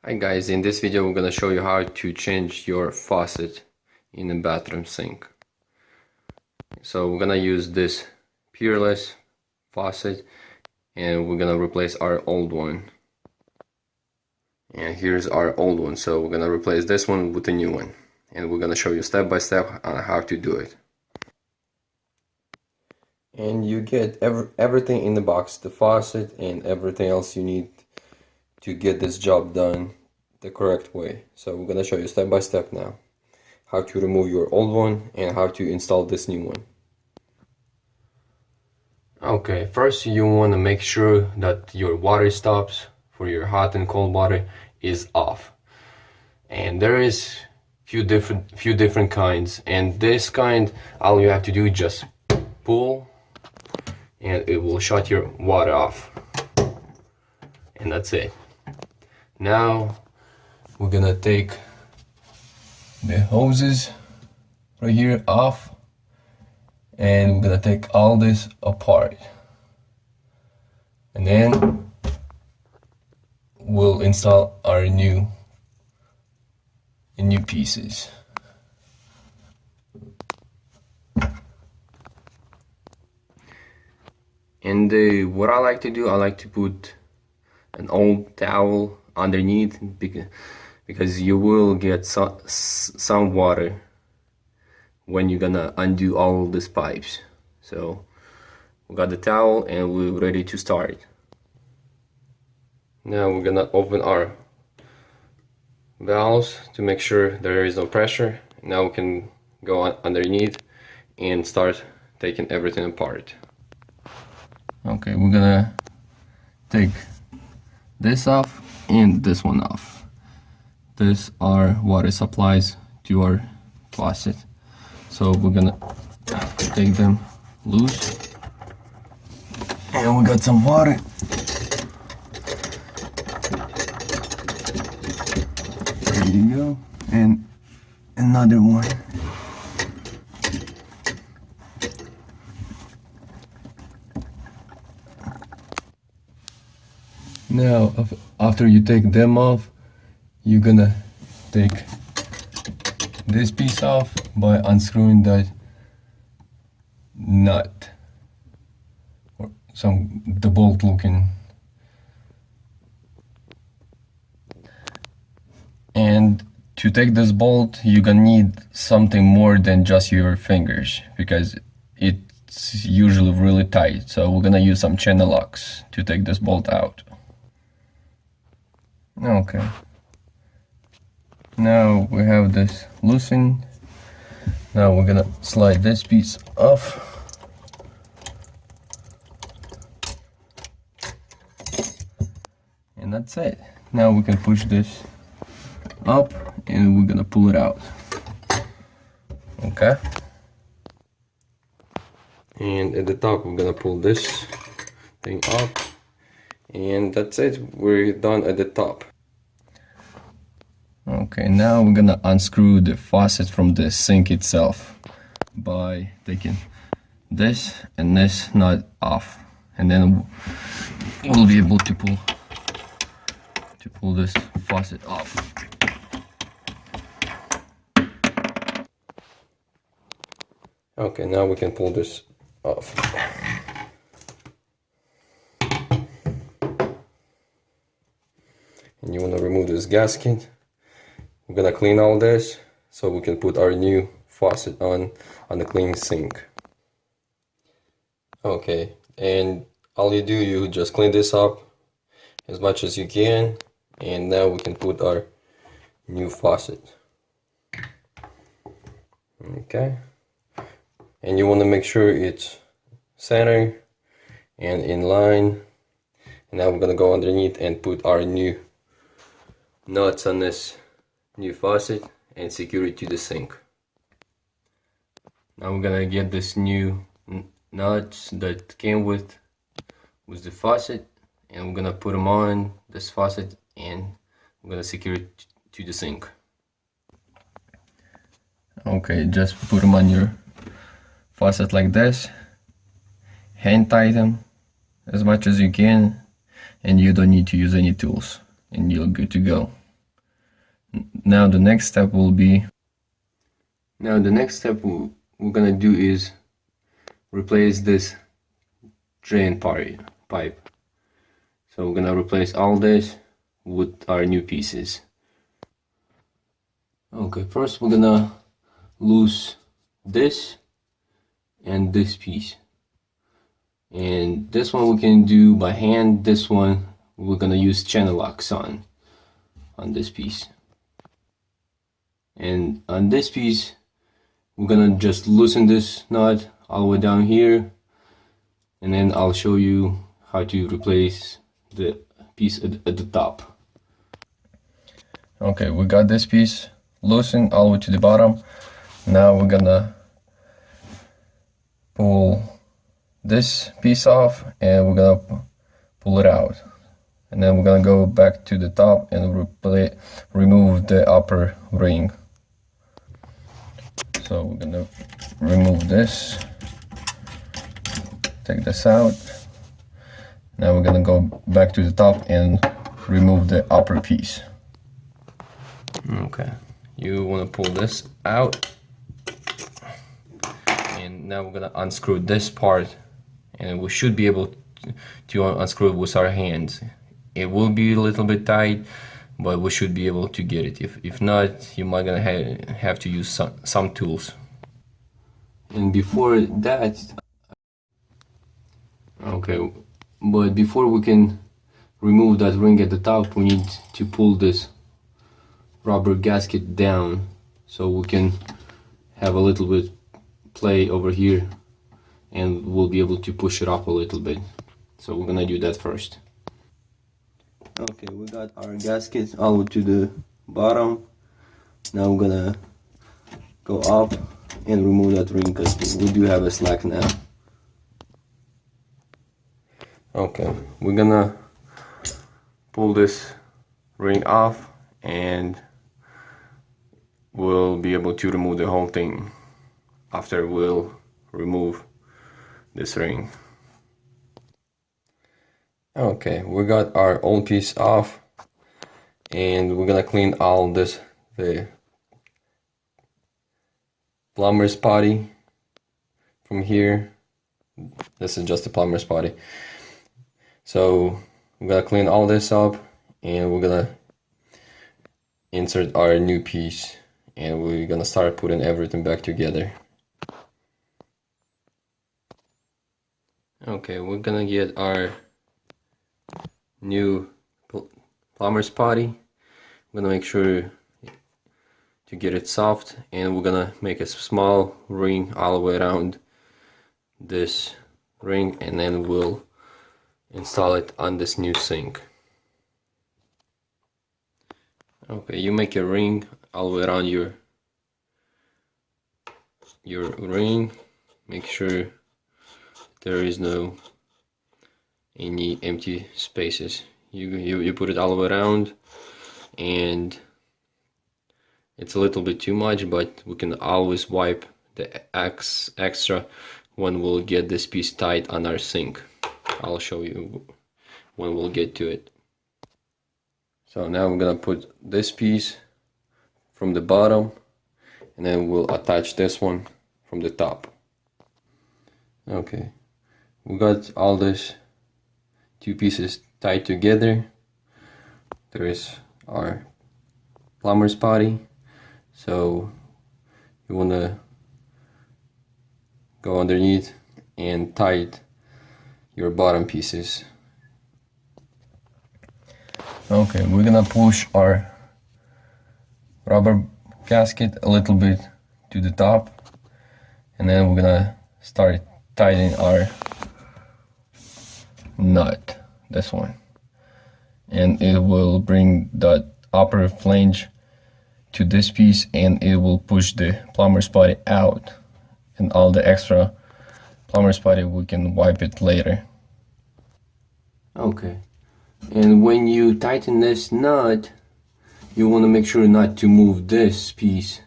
Hi guys, in this video we're gonna show you how to change your faucet in a bathroom sink. So we're gonna use this peerless faucet and we're gonna replace our old one. And here's our old one, so we're gonna replace this one with a new one. And we're gonna show you step by step on how to do it. And you get everything in the box, the faucet and everything else you need to get this job done the correct way. So we're gonna show you step by step now how to remove your old one and how to install this new one. Okay, first you want to make sure that your water stops for your hot and cold water is off. And there is few different kinds, and this kind all you have to do is just pull and it will shut your water off, and that's it. Now we're gonna take the hoses right here off and we're gonna take all this apart, and then we'll install our new pieces. And what I like to do, I like to put an old towel underneath because you will get some water when you're gonna undo all these pipes. So we got the towel and we're ready to start. Now we're gonna open our valves to make sure there is no pressure. Now we can go underneath and start taking everything apart. Okay, we're gonna take this off and this one off. These are water supplies to our faucet. So we're gonna take them loose. And we got some water. There you go. And another one. Now, after you take them off, you're gonna take this piece off by unscrewing that nut, or the bolt looking. And to take this bolt, you're gonna need something more than just your fingers because it's usually really tight. So we're gonna use some channel locks to take this bolt out. Okay, now we have this loosened. Now we're gonna slide this piece off. And that's it. Now we can push this up and we're gonna pull it out. Okay. And at the top we're gonna pull this thing up. And that's it, we're done at the top. Okay, now we're gonna unscrew the faucet from the sink itself by taking this and this nut off, and then we'll be able to pull this faucet off. Okay, now we can pull this off. And you want to remove this gasket. We're gonna clean all this so we can put our new faucet on the clean sink. Okay, and all you do, you just clean this up as much as you can, and now we can put our new faucet. Okay, and you want to make sure it's center and in line. And now we're gonna go underneath and put our new nuts on this new faucet and secure it to the sink. Now we're gonna get this new nuts that came with the faucet, and we're gonna put them on this faucet and we're gonna secure it to the sink. Okay, just put them on your faucet like this, hand tighten them as much as you can, and you don't need to use any tools and you're good to go. Now the next step we're gonna do is replace this drain pipe. So we're gonna replace all this with our new pieces. Okay, first we're gonna loose this and this piece. And this one we can do by hand. This one we're gonna use channel locks on this piece. And on this piece we're gonna just loosen this nut all the way down here, and then I'll show you how to replace the piece at the top. Okay, we got this piece loosened all the way to the bottom. Now we're gonna pull this piece off and we're gonna pull it out, and then we're gonna go back to the top and remove the upper ring. So we're gonna remove this, take this out. Now we're gonna go back to the top and remove the upper piece. Okay, you wanna pull this out, and now we're gonna unscrew this part, and we should be able to unscrew it with our hands. It will be a little bit tight, but we should be able to get it. If not, you might gonna have to use some tools. And before that, okay, but before we can remove that ring at the top, we need to pull this rubber gasket down so we can have a little bit play over here, and we'll be able to push it up a little bit. So we're gonna do that first. Okay, we got our gasket all the way to the bottom. Now we're gonna go up and remove that ring because we do have a slack now. Okay, we're gonna pull this ring off and we'll be able to remove the whole thing after we'll remove this ring. Okay, we got our old piece off, and we're gonna clean all this, the plumber's putty from here. This is just the plumber's putty. So we're gonna clean all this up, and we're gonna insert our new piece, and we're gonna start putting everything back together. Okay, we're gonna get our new plumber's putty. We're gonna make sure to get it soft, and we're gonna make a small ring all the way around this ring, and then we'll install it on this new sink. Okay, you make a ring all the way around your ring. Make sure there is no any empty spaces. You put it all the way around, and it's a little bit too much, but we can always wipe the extra when we'll get this piece tight on our sink. I'll show you when we'll get to it. So now we're gonna put this piece from the bottom, and then we'll attach this one from the top. Okay, we got all this two pieces tied together. There is our plumber's putty, so you want to go underneath and tight your bottom pieces. Okay, we're gonna push our rubber gasket a little bit to the top, and then we're gonna start tightening our nut, this one, and it will bring the upper flange to this piece, and it will push the plumber's putty out, and all the extra plumber's putty we can wipe it later. Okay, and when you tighten this nut, you want to make sure not to move this piece,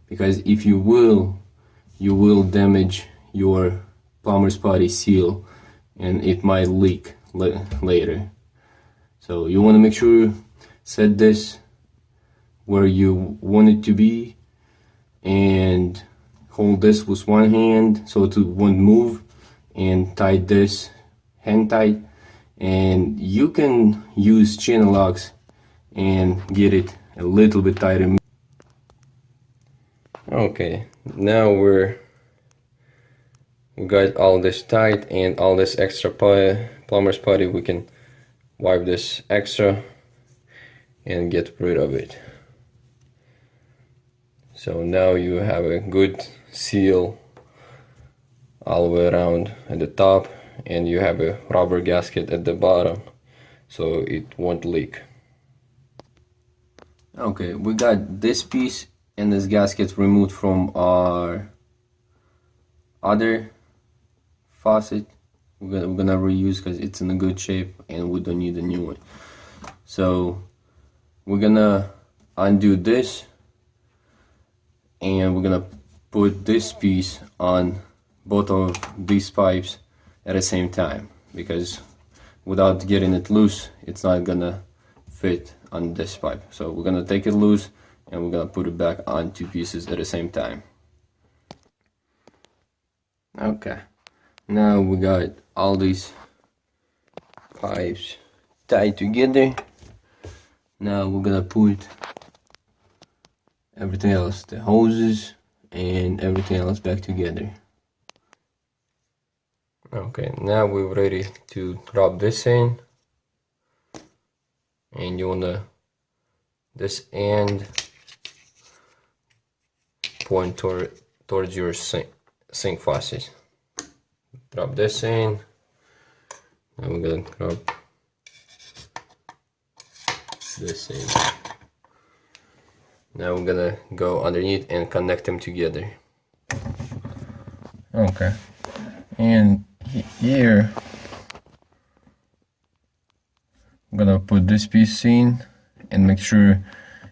because if you will damage your plumber's putty seal, and it might leak later. So you want to make sure set this where you want it to be, and hold this with one hand so it won't move, and tight this hand tight, and you can use channel locks and get it a little bit tighter. Okay, now we got all this tight and all this extra plumber's putty. We can wipe this extra and get rid of it. So now you have a good seal all the way around at the top, and you have a rubber gasket at the bottom so it won't leak. Okay, we got this piece and this gasket removed from our other faucet. We're gonna reuse because it's in a good shape and we don't need a new one. So we're gonna undo this, and we're gonna put this piece on both of these pipes at the same time, because without getting it loose it's not gonna fit on this pipe. So we're gonna take it loose and we're gonna put it back on two pieces at the same time. Okay, now we got all these pipes tied together. Now we're gonna put everything else, the hoses and everything else, back together. Okay, now we're ready to drop this in, and you wanna this end point towards your sink faucet. Drop this in. Now we're gonna drop this in. Now we're gonna go underneath and connect them together. Okay, and here I'm gonna put this piece in and make sure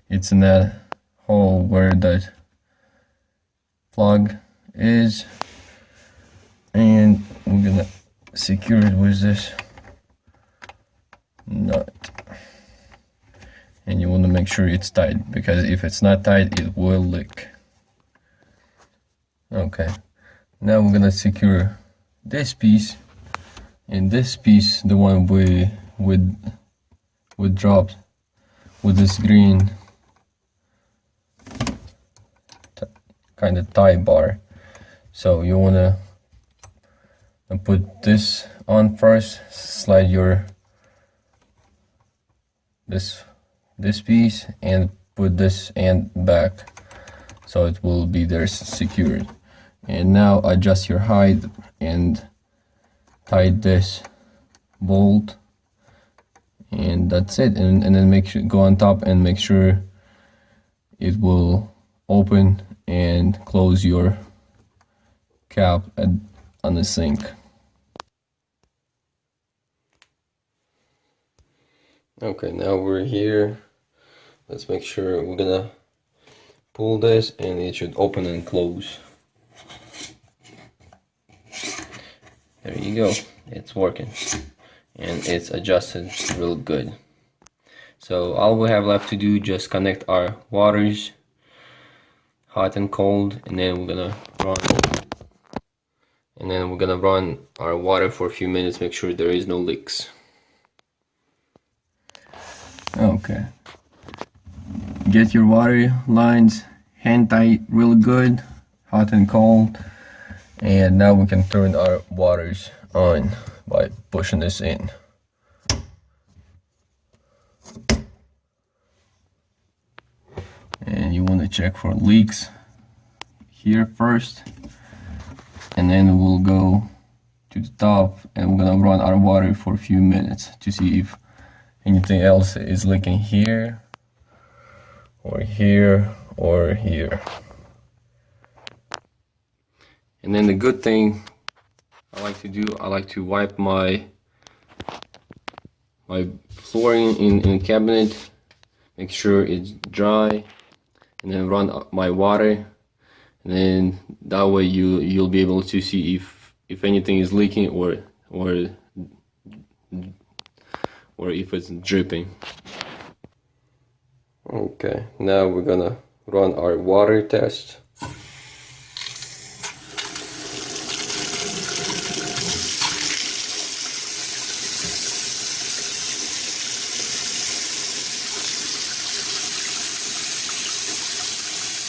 it's in that hole where that plug is, and we're gonna secure it with this nut. And you want to make sure it's tight, because if it's not tight it will leak. Okay, now we're gonna secure this piece, and this piece, the one we would drop with this green kind of tie bar. So you wanna put this on first, slide your this piece and put this end back so it will be there secured. And now adjust your height and tight this bolt, and that's it. And then make sure, go on top and make sure it will open and close your cap on the sink. Okay, now we're here. Let's make sure we're gonna pull this and it should open and close. There you go, it's working and it's adjusted real good. So all we have left to do, just connect our waters, hot and cold, and then we're gonna run our water for a few minutes, make sure there is no leaks. Okay, get your water lines hand tight real good, hot and cold, and now we can turn our waters on by pushing this in. And you want to check for leaks here first, and then we'll go to the top and we're gonna run our water for a few minutes to see if anything else is leaking here or here or here. And then the good thing I like to do, I like to wipe my flooring in the cabinet, make sure it's dry, and then run my water, and then that way you'll be able to see if anything is leaking or if it's dripping. Okay, now we're gonna run our water test.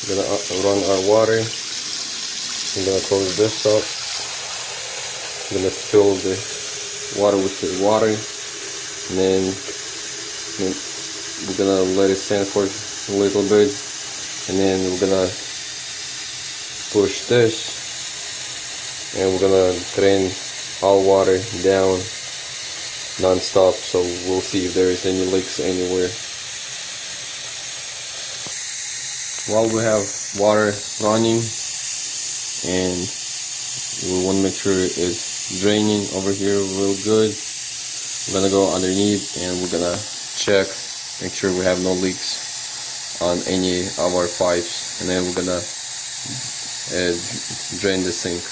We're gonna run our water. I'm gonna close this up. I'm gonna fill the water with the water, and then we're gonna let it stand for a little bit, and then we're gonna push this, and we're gonna drain all water down non-stop, so we'll see if there is any leaks anywhere. While we have water running, and we want to make sure it's draining over here real good, we're gonna go underneath and we're gonna check, make sure we have no leaks on any of our pipes, and then we're gonna drain the sink.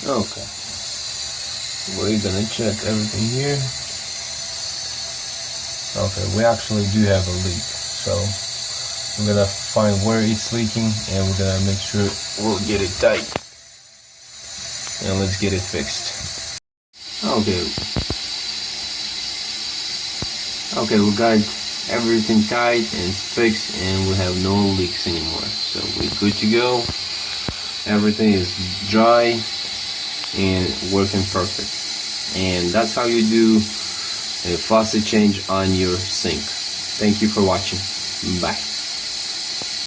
Okay, we're gonna check everything here. Okay, we actually do have a leak, so we're gonna find where it's leaking and we're gonna make sure we'll get it tight, and let's get it fixed. Okay, we got everything tight and fixed, and we have no leaks anymore, so we're good to go. Everything is dry and working perfect, and that's how you do a faucet change on your sink. Thank you for watching. Bye.